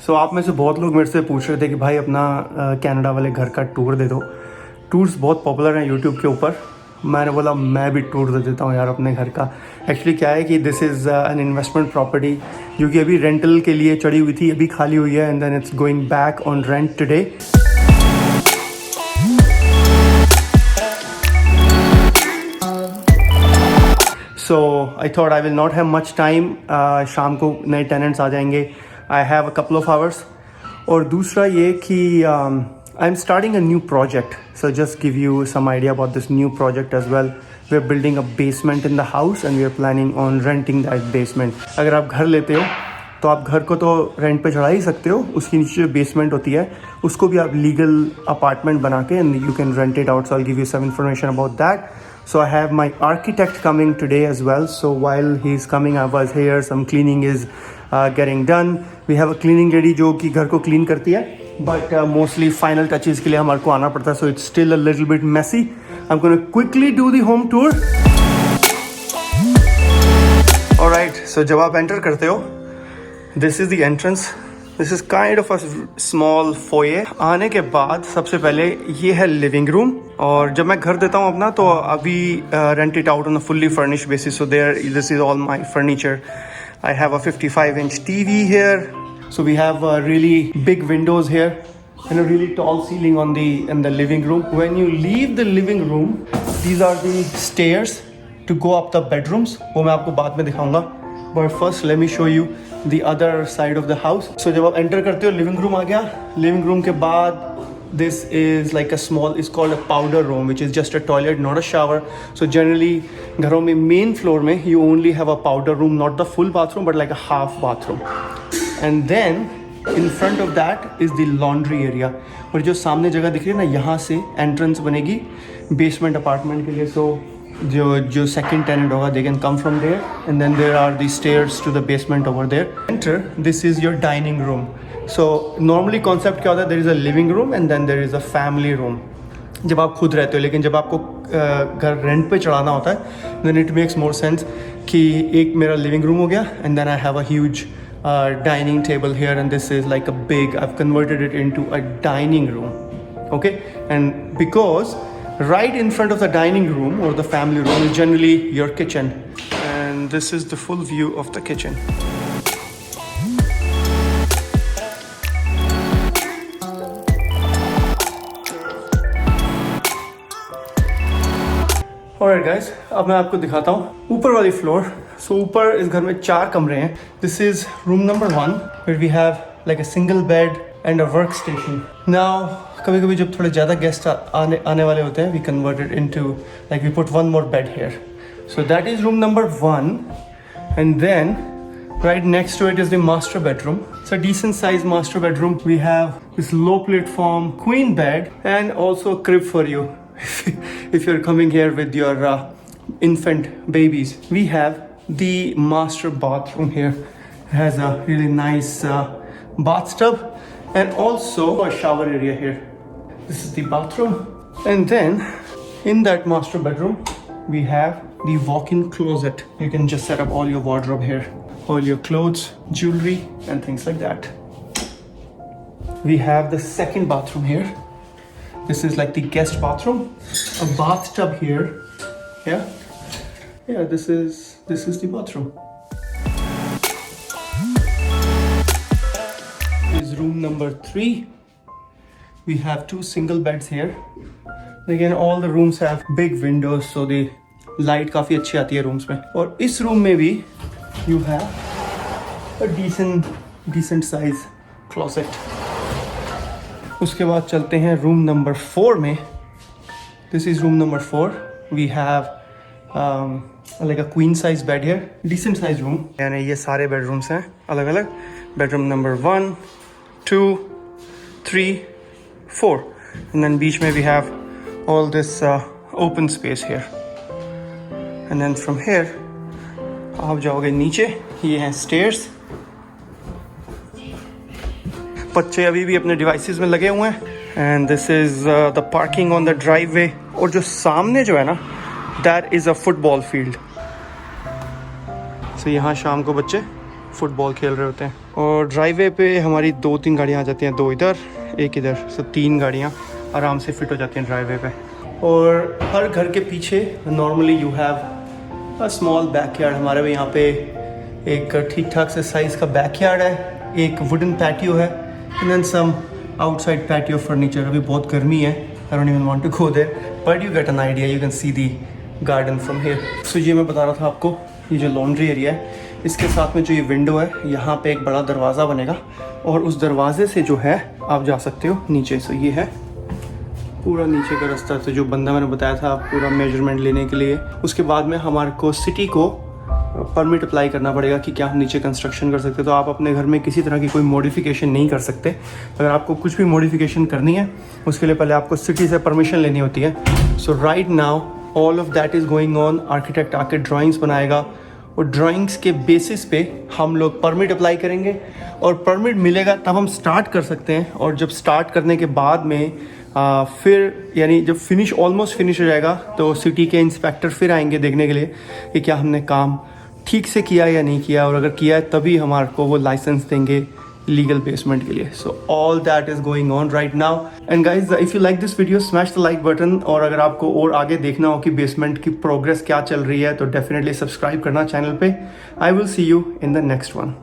सो आप में से बहुत लोग मेरे से पूछ रहे थे कि भाई अपना कनाडा वाले घर का टूर दे दो। टूर्स बहुत पॉपुलर हैं यूट्यूब के ऊपर। मैंने बोला मैं भी टूर दे देता हूँ यार अपने घर का। एक्चुअली क्या है कि this is an investment property जो कि अभी रेंटल के लिए चढ़ी हुई थी, अभी खाली हुई है and then it's going back on rent today. So I thought I will not have much time. शाम को नए टेनेंट्स आ जाएंगे, I have a couple of hours. और दूसरा ये कि I am starting a new project, so just give you some idea about this new project as well. We are building a basement in the house and we are planning on renting that basement. अगर आप घर लेते हो तो आप घर को तो रेंट पे चढ़ा ही सकते हो, उसके नीचे जो बेसमेंट होती है उसको भी आप लीगल अपार्टमेंट बना के and you can rent it out. So I give you some information about that. So I have my architect coming today as well. So while he's coming, I was here. Some cleaning is getting done. We have a cleaning lady जो कि घर को clean करती है, but mostly final touches के लिए हमारे को आना पड़ता है. So it's still a little bit messy. I'm going to quickly do the home tour. Alright. So जब आप enter करते हो, this is the entrance. This is kind of a small foyer. आने के बाद सबसे पहले ये है लिविंग रूम, और जब मैं घर देता हूँ अपना तो अभी rent it out on a fully furnished basis. So there this is all my furniture. I have a 55-inch TV here. So we have really big windows here and a really tall ceiling in the living room. When you leave the living room, these are the stairs to go up the bedrooms. वो मैं आपको बाद में दिखाऊंगा. But first let me show you the other side of the house. So जब आप enter करते हो, living room आ गया. Living room के बाद this is like a small, it's called a powder room, which is just a toilet, not a shower. So generally घरों में main floor में you only have a powder room, not the full bathroom but like a half bathroom. And then in front of that is the laundry area. और जो सामने जगह दिख रही है ना, यहाँ से entrance बनेगी basement apartment के लिए. So जो second tenant होगा, they can come from there, and then there are the stairs to the basement over there. Enter. This is your dining room. So normally concept क्या होता है, there is a living room and then there is a family room जब आप खुद रहते हो. लेकिन जब आपको घर रेंट पे चढ़ाना होता है then it makes more sense कि एक मेरा लिविंग रूम हो गया and then I have a huge dining table here, and this is like a big, I've converted it into a dining room. Okay, and because right in front of the dining room or the family room is generally your kitchen, and this is the full view of the kitchen. Alright guys, अब मैं आपको दिखाता हूँ ऊपर वाली floor. So ऊपर इस घर में 4 कमरे हैं. This is room number 1 where we have like a single bed and a workstation. Now कभी कभी जब थोड़े ज़्यादा गेस्ट आने वाले होते हैं, we convert it into like we put one more bed here. So that is room number 1, and then right next to it is the master bedroom. It's a decent sized master bedroom. We have this low platform queen bed and also a crib for you if you're coming here with your infant babies. We have the master bathroom here. It has a really nice bathtub and also a shower area here. This is the bathroom, and then in that master bedroom we have the walk-in closet. You can just set up all your wardrobe here, all your clothes, jewelry and things like that. We have the second bathroom here. This is like the guest bathroom. A bathtub here. Yeah, this is the bathroom. This is room number 3. We have 2 single beds here. Again, all the rooms have big windows, so the light काफ़ी अच्छी आती है rooms में. और इस room में भी you have a decent size closet. उसके बाद चलते हैं room number 4 में. This is room number 4. We have like a queen size bed here. Decent size room. यानी ये सारे bedrooms हैं अलग अलग. Bedroom number 1, 2, 3, 4, and then beach में we have all this open space here, and then from here आप जाओगे नीचे. ये हैं stairs. बच्चे अभी भी अपने devices में लगे हुए हैं, and this is the parking on the driveway. और जो सामने जो है ना, that is a football field. So यहाँ शाम को बच्चे फुटबॉल खेल रहे होते हैं। और ड्राइवे पे हमारी 2-3 गाड़ियाँ आ जाती हैं, 2 इधर 1 इधर, सो 3 गाड़ियाँ आराम से फिट हो जाती हैं ड्राइवे पे। और हर घर के पीछे normally you have a small backyard. हमारे भी यहाँ पे एक ठीक ठाक से साइज़ का बैकयार्ड है, एक वुडन पैटियो है, and then some outside patio furniture. अभी बहुत गर्मी है, I don't even want to go there, but you get an idea, you can see the garden from here. So ये मैं बता रहा था आपको, ये जो लॉन्ड्री एरिया है, इसके साथ में जो ये विंडो है, यहाँ पे एक बड़ा दरवाज़ा बनेगा और उस दरवाजे से जो है आप जा सकते हो नीचे। सो ये है पूरा नीचे का रास्ता। तो जो बंदा मैंने बताया था पूरा मेजरमेंट लेने के लिए, उसके बाद में हमारे को सिटी को परमिट अप्लाई करना पड़ेगा कि क्या हम नीचे कंस्ट्रक्शन कर सकते हैं। तो आप अपने घर में किसी तरह की कोई मॉडिफिकेशन नहीं कर सकते। अगर आपको कुछ भी मॉडिफिकेशन करनी है, उसके लिए पहले आपको सिटी से परमिशन लेनी होती है। So right now all of that is going on. Architect आके ड्राइंग्स बनाएगा और ड्राइंग्स के बेसिस पे हम लोग परमिट अप्लाई करेंगे और परमिट मिलेगा तब हम स्टार्ट कर सकते हैं। और जब स्टार्ट करने के बाद में फिर यानी जब ऑलमोस्ट फिनिश हो जाएगा तो सिटी के इंस्पेक्टर फिर आएंगे देखने के लिए कि क्या हमने काम ठीक से किया या नहीं किया, और अगर किया है तभी हमारे को वो लाइसेंस देंगे लीगल बेसमेंट के लिए। So all that is going on right now. And guys, if you like this video, smash the like button. और अगर आपको और आगे देखना हो कि बेसमेंट की प्रोग्रेस क्या चल रही है, तो डेफिनेटली सब्सक्राइब करना चैनल पे। I will see you in the next one.